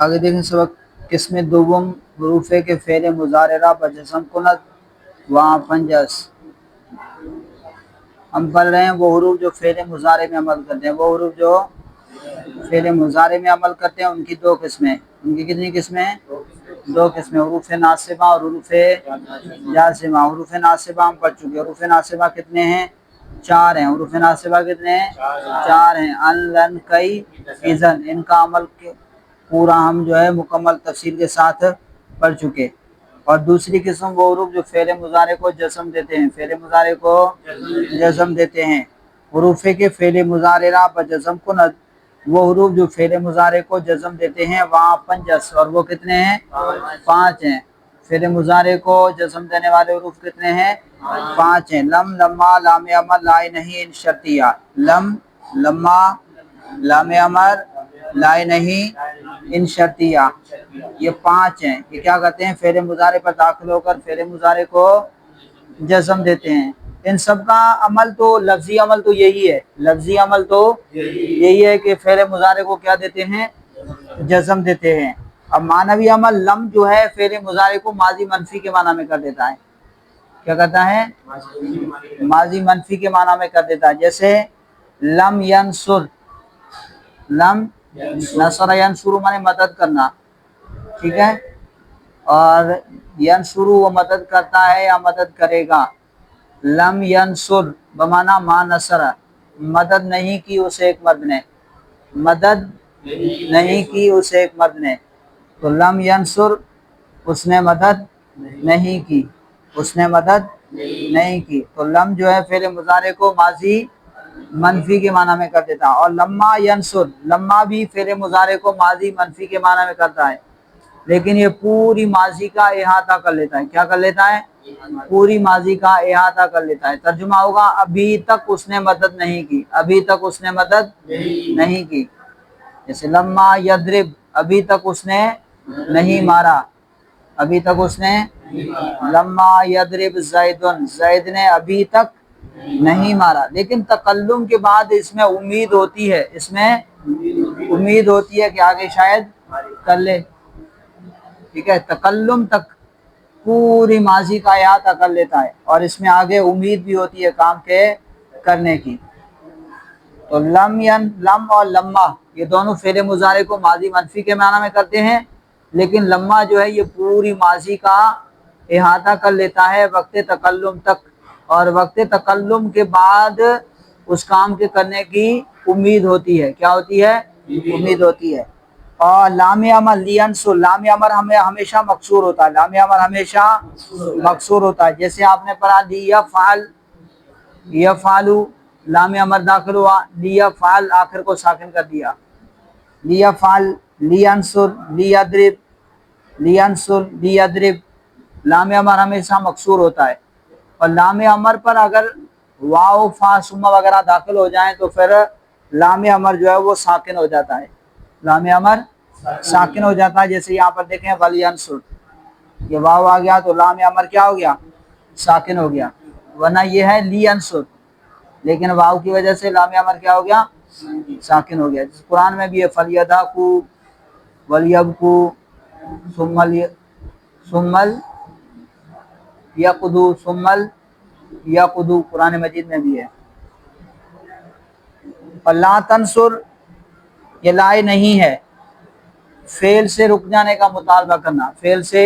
آگے دیکھیں سبق قسم دوم حروف کے فعل مضارع بجزم کنت وہاں پنجس۔ ہم پڑھ رہے ہیں وہ حروف جو فعل مضارع میں عمل کرتے ہیں، وہ حروف جو فعل مضارع میں عمل کرتے ہیں ان کی دو قسمیں، ان کی کتنی قسمیں؟ دو قسمیں، حروف ناصبہ اور حروف جازمہ۔ حروف ناصبہ ہم پڑھ چکے، حروف ناصبہ کتنے ہیں؟ چار ہیں۔ حروف ناصبہ کتنے ہیں؟ چار ہیں، ان، لن، کئی، اذن۔ ان کا عمل پورا ہم جو ہے مکمل تفصیل کے ساتھ پڑھ چکے۔ اور دوسری قسم وہ حروف جو فعل مضارع کو جزم دیتے ہیں، فعل مضارع کو جزم دیتے ہیں۔ حروف کے فعل مضارع بجزم کنت، وہ حروف جو فعل مضارع کو جزم دیتے ہیں وہاں پنجس، اور وہ کتنے ہیں؟ پانچ ہیں۔ فعل مضارع کو جزم دینے والے حروف کتنے ہیں؟ پانچ ہیں۔ لم، لما، لام امر، لائے نہیں، ان شرطیہ۔ لم، لما، لام امر، لائے نہیں، ان شرطیہ، یہ پانچ ہیں۔ یہ کیا کرتے ہیں؟ فعل مضارع پر داخل ہو کر فعل مضارع کو جزم دیتے ہیں۔ ان سب کا عمل تو لفظی عمل تو یہی ہے، لفظی عمل تو یہی ہے کہ فعل مضارع کو کیا دیتے ہیں؟ جزم دیتے ہیں۔ اب معنوی عمل لم جو ہے فعل مضارع کو ماضی منفی کے معنی میں کر دیتا ہے۔ کیا کرتا ہے؟ ماضی منفی کے معنی میں کر دیتا ہے۔ جیسے لم ینصر، لم نصر ینصر مانے مدد کرنا، ٹھیک ہے، اور ینصر وہ مدد کرتا ہے یا مدد کرے گا۔ لم ینصر بمانا ما نصر، مدد نہیں کی اسے ایک مرد نے، مدد نہیں کی اسے ایک مرد نے، تو لم ینصر اس نے مدد نہیں کی، اس نے مدد نہیں کی۔ تو لم جو ہے فعل مضارع کو ماضی منفی کے معنی میں کر دیتا ہے۔ اور لما ینصر، لما بھی فعل مضارع کو ماضی منفی کے معنی میں کرتا ہے، لیکن یہ پوری ماضی کا احاطہ کر لیتا ہے۔ کیا کر لیتا ہے؟ پوری ماضی کا احاطہ کر لیتا ہے۔ ترجمہ ہوگا ابھی تک اس نے مدد نہیں کی، ابھی تک اس نے مدد نہیں کی۔ جیسے لما یضرب، ابھی تک اس نے نہیں مارا، ابھی تک اس نے۔ لما یضرب زید، زید نے ابھی تک نہیں مارا، لیکن تکلم کے بعد اس میں امید ہوتی ہے، اس میں امید ہوتی ہے کہ آگے شاید کر لے، ٹھیک ہے، تکلم تک پوری ماضی کا احاطہ کر لیتا ہے، اور اس میں آگے امید بھی ہوتی ہے کام کے کرنے کی۔ تو لم اور لما یہ دونوں فعل مضارع کو ماضی منفی کے معنی میں کرتے ہیں، لیکن لما جو ہے یہ پوری ماضی کا احاطہ کر لیتا ہے وقت تکلم تک، اور وقت تکلم کے بعد اس کام کے کرنے کی امید ہوتی ہے۔ کیا ہوتی ہے؟ امید ہوتی ہے۔ اور لام امر لینصر، لام امر ہمیں ہمیشہ مکسور ہوتا ہے، لام امر ہمیشہ مکسور ہوتا ہے۔ جیسے آپ نے پڑھا لیفعل، یفعلوا، لام امر داخل ہوا، لیفعل آخر کو ساکن کر دیا، لیفعل، لینصر، لیضرب، لینصر، لیضرب، لام امر ہمیشہ مکسور ہوتا ہے۔ اور لام امر پر اگر واو، فا، ثم وغیرہ داخل ہو جائیں تو پھر لام امر جو ہے وہ ساکن ہو جاتا ہے، لام امر ساکن ہو جاتا ہے۔ جیسے یہاں پر دیکھیں ولینصر، یہ واو آ گیا تو لام امر کیا ہو گیا؟ ساکن ہو گیا، ورنہ یہ ہے لینصر، لیکن واو کی وجہ سے لام امر کیا ہو گیا؟ ساکن ہو گیا۔ قرآن میں بھی ہے فلیضحکوا ولیبکوا ثم یقضوا، ثم یقضوا، قرآن مجید میں بھی ہے۔ اور لا تنصر یہ لائے نہیں ہے، فعل سے رک جانے کا مطالبہ کرنا، فعل سے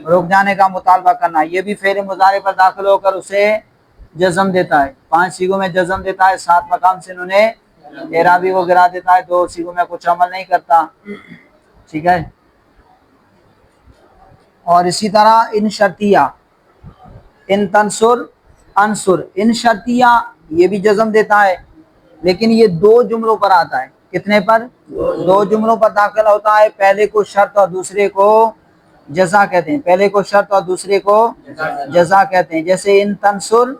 رک جانے کا مطالبہ کرنا، یہ بھی فعل مضارع پر داخل ہو کر اسے جزم دیتا ہے۔ 5 صیغوں میں جزم دیتا ہے، 7 مقام سے انہوں نے اعرابی کو گرا دیتا ہے، 2 صیغوں میں کچھ عمل نہیں کرتا، ٹھیک ہے۔ اور اسی طرح ان شرطیہ، ان تنصر انصر، ان شرطیہ یہ بھی جزم دیتا ہے، لیکن یہ 2 جملوں پر آتا ہے۔ کتنے پر؟ 2 جملوں پر داخل ہوتا ہے، پہلے کو شرط اور دوسرے کو جزا کہتے ہیں، پہلے کو شرط اور دوسرے کو جزا کہتے ہیں۔ جیسے ان تنصر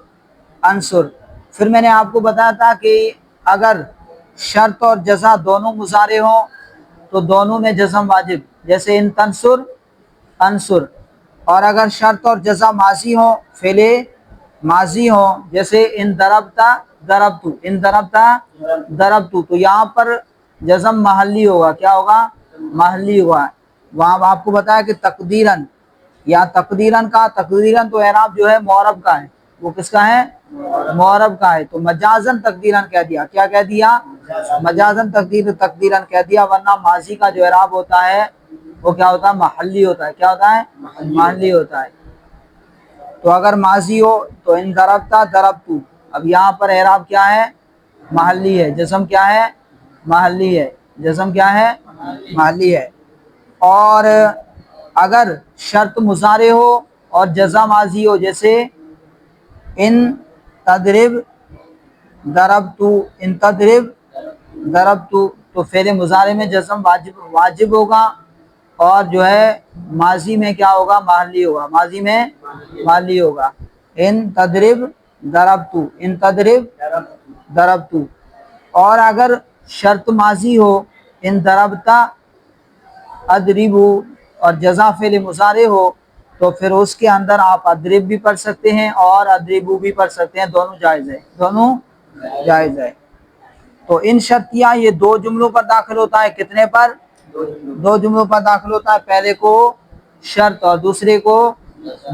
انصر، پھر میں نے آپ کو بتایا تھا کہ اگر شرط اور جزا دونوں مضارع ہوں تو دونوں میں جزم واجب، جیسے ان تنصر انصر، اور اگر شرط اور جزا ماضی ہوں، فعل ماضی ہوں، جیسے ان ضربتا ضربتو، ان ضربتا ضربتو، تو یہاں پر جزم محلی ہوگا، کیا ہوگا؟ محلی ہوا ہے. وہاں آپ کو بتایا کہ تقدیرن، یا تقدیرن کا، تقدیرن تو اعراب جو ہے معرب کا ہے، وہ کس کا ہے؟ معرب کا ہے. تو مجازن تقدیرن کہہ دیا. کیا کہہ دیا؟ مجازن تقدیرن کہہ دیا. ورنہ ماضی کا جو اعراب ہوتا ہے وہ کیا ہوتا ہے؟ محلی ہوتا ہے. کیا ہوتا ہے؟ محلی ہوتا ہے. تو اگر ماضی ہو تو ان ضربتا ضربتو. اب یہاں پر اعراب کیا ہے؟ محلی ہے. جزم کیا ہے؟ محلی ہے. جزم کیا ہے؟ محلی ہے. اور اگر شرط مضارع ہو اور جزا ماضی ہو، جیسے ان تضرب ضربتو، ان تضرب ضربتو، تو فعل مضارع میں جزم واجب ہوگا، اور جو ہے ماضی میں کیا ہوگا؟ محلی ہوگا. ماضی میں محلی ہوگا. ان تضرب ضربتو، ان تضرب ضربتو. اور اگر شرط ماضی ہو، ان ضربتا اضربو، اور جزا فعل مضارع ہو، تو پھر اس کے اندر آپ اضرب بھی پڑھ سکتے ہیں اور اضربو بھی پڑھ سکتے ہیں. دونوں جائز ہے، دونوں جائز ہے. تو ان شرطیہ یہ دو جملوں پر داخل ہوتا ہے. کتنے پر؟ دو جملوں پر داخل ہوتا ہے. پہلے کو شرط اور دوسرے کو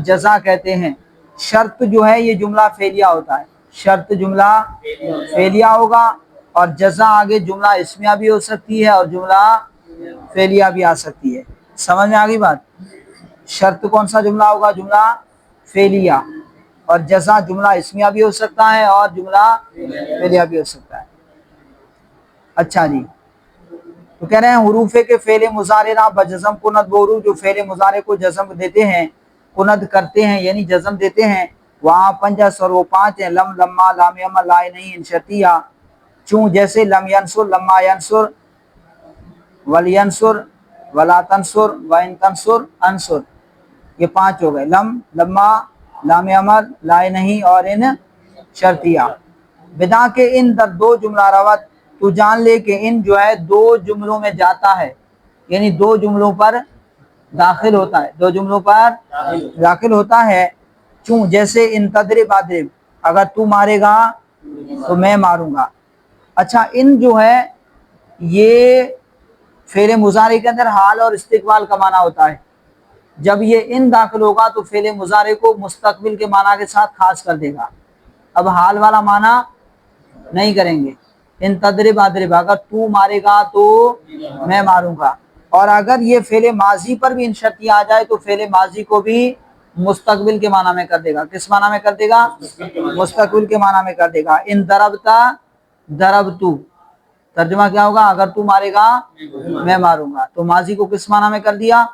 جزا کہتے ہیں. شرط جو ہے یہ جملہ فعلیہ ہوتا ہے. شرط جملہ فعلیہ ہوگا، اور جزا آگے جملہ اسمیہ بھی ہو سکتی ہے اور جملہ فعلیہ بھی آ سکتی ہے. سمجھ میں آ گئی بات؟ شرط کون سا جملہ ہوگا؟ جملہ فعلیہ. اور جزا جملہ اسمیہ بھی ہو سکتا ہے اور جملہ فعلیہ بھی ہو سکتا ہے. اچھا جی، تو کہہ رہے ہیں حروف کے فعل مضارع بجزم کند، وہ حروف جو فعل مضارع کو جزم دیتے ہیں، کند کرتے ہیں یعنی جزم دیتے ہیں. وہاں پنجس، اور وہ پانچ ہیں. لم، لما، لام یمر، لائے نہیں، انشتیہ. چوں جیسے لم ینصر، لما ینصر، ولینصر، ولا تنصر، وان تنصر، انصر. یہ پانچ ہو گئے. لم، لما، لام امر، لائے نہیں اور ان شرطیہ. بدا کے ان در دو جملہ روت، تو جان لے کہ ان جو ہے دو جملوں میں جاتا ہے، یعنی دو جملوں پر داخل ہوتا ہے. دو جملوں پر داخل ہوتا ہے. چوں جیسے ان تضرب اضرب، اگر تو مارے گا تو میں ماروں گا. اچھا، ان جو ہے یہ فعل مضارع کے اندر حال اور استقبال کا معنی ہوتا ہے. جب یہ ان داخل ہوگا تو فعل مضارع کو مستقبل کے معنی کے ساتھ خاص کر دے گا. اب حال والا معنی نہیں کریں گے. ان تضرب اضرب، اگر تو مارے گا تو میں ماروں گا. اور اگر یہ فعل ماضی پر بھی ان شرطیہ آ جائے تو فعل ماضی کو بھی مستقبل کے معنی میں کر دے گا. کس معنی میں کر دے گا؟ مستقبل کے معنی میں کر دے گا. ان ضربتا ضربتو، ترجمہ کیا ہوگا؟ اگر تو مارے گا میں ماروں گا. تو ماضی کو کس معنی میں کر دیا؟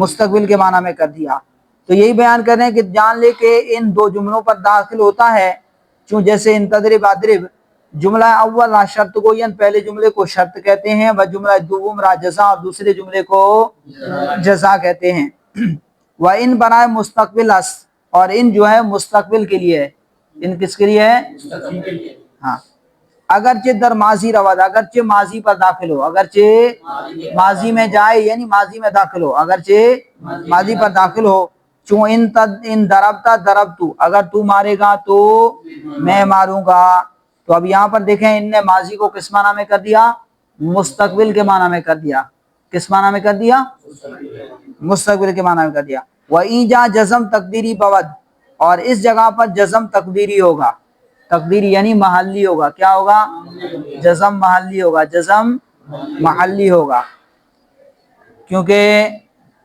مستقبل کے معنی میں کر دیا. تو یہی بیان کر رہے ہیں کہ جان لے کہ ان دو جملوں پر داخل ہوتا ہے. چوں جیسے ان تضرب اضرب، جملہ اول شرط کو ین، پہلے جملے کو شرط کہتے ہیں. و جملہ دوم را جزا، اور دوسرے جملے کو جزا کہتے ہیں. و ان برائے مستقبل اس، اور ان جو ہے مستقبل کے لیے ہے. ان کس کے لیے ہے؟ ہاں. اگرچہ در ماضی رواد، اگرچہ ماضی پر داخل ہو، اگرچہ ماضی میں جائے یعنی ماضی میں داخل ہو، اگرچہ ماضی پر داخل ہو. چوں ان ضربتا ضربتو، اگر تو مارے گا تو میں ماروں گا. تو اب یہاں پر دیکھیں ان نے ماضی کو کس معنی میں کر دیا؟ مستقبل کے معنی میں کر دیا. کس معنی میں کر دیا؟ مستقبل کے معنی میں کر دیا. وَإِنْجَا جزم تقدیری بود، اور اس جگہ پر جزم تقدیری ہوگا. تقدیری یعنی محلی ہوگا. کیا ہوگا؟ جزم محلی ہوگا. جزم محلی ہوگا، کیونکہ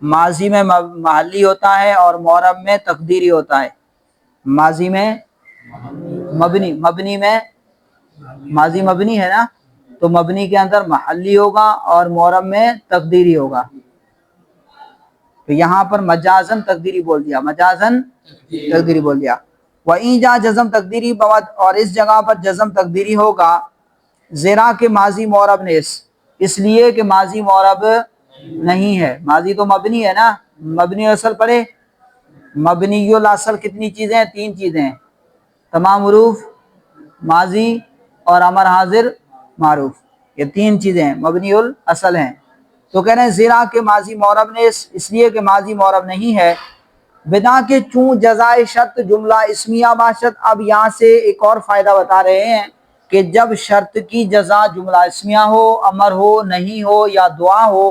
ماضی میں محلی ہوتا ہے اور معرب میں تقدیری ہوتا ہے. ماضی میں مبنی میں، ماضی مبنی ہے نا، تو مبنی کے اندر محلی ہوگا اور معرب میں تقدیری ہوگا. تو یہاں پر مجازن تقدیری بول دیا، مجازن تقدیری بول دیا. وہیں جہاں جزم تقدیری بود، اور اس جگہ پر جزم تقدیری ہوگا. زیرا کے ماضی معرب نیس، اس لیے کہ ماضی معرب نہیں ہے. ماضی تو مبنی ہے نا. مبنی اصل پڑھے. مبنی الاصل کتنی چیزیں ہیں؟ تین چیزیں ہیں. تمام حروف، ماضی اور امر حاضر معروف، یہ تین چیزیں مبنی الاصل ہیں. تو کہہ رہے ہیں زیرا کے ماضی معرب نے، اس لیے کہ ماضی معرب نہیں ہے. بنا کے چوں جزائے شرط جملہ اسمیہ باشد. اب یہاں سے ایک اور فائدہ بتا رہے ہیں کہ جب شرط کی جزا جملہ اسمیہ ہو، امر ہو، نہیں ہو یا دعا ہو،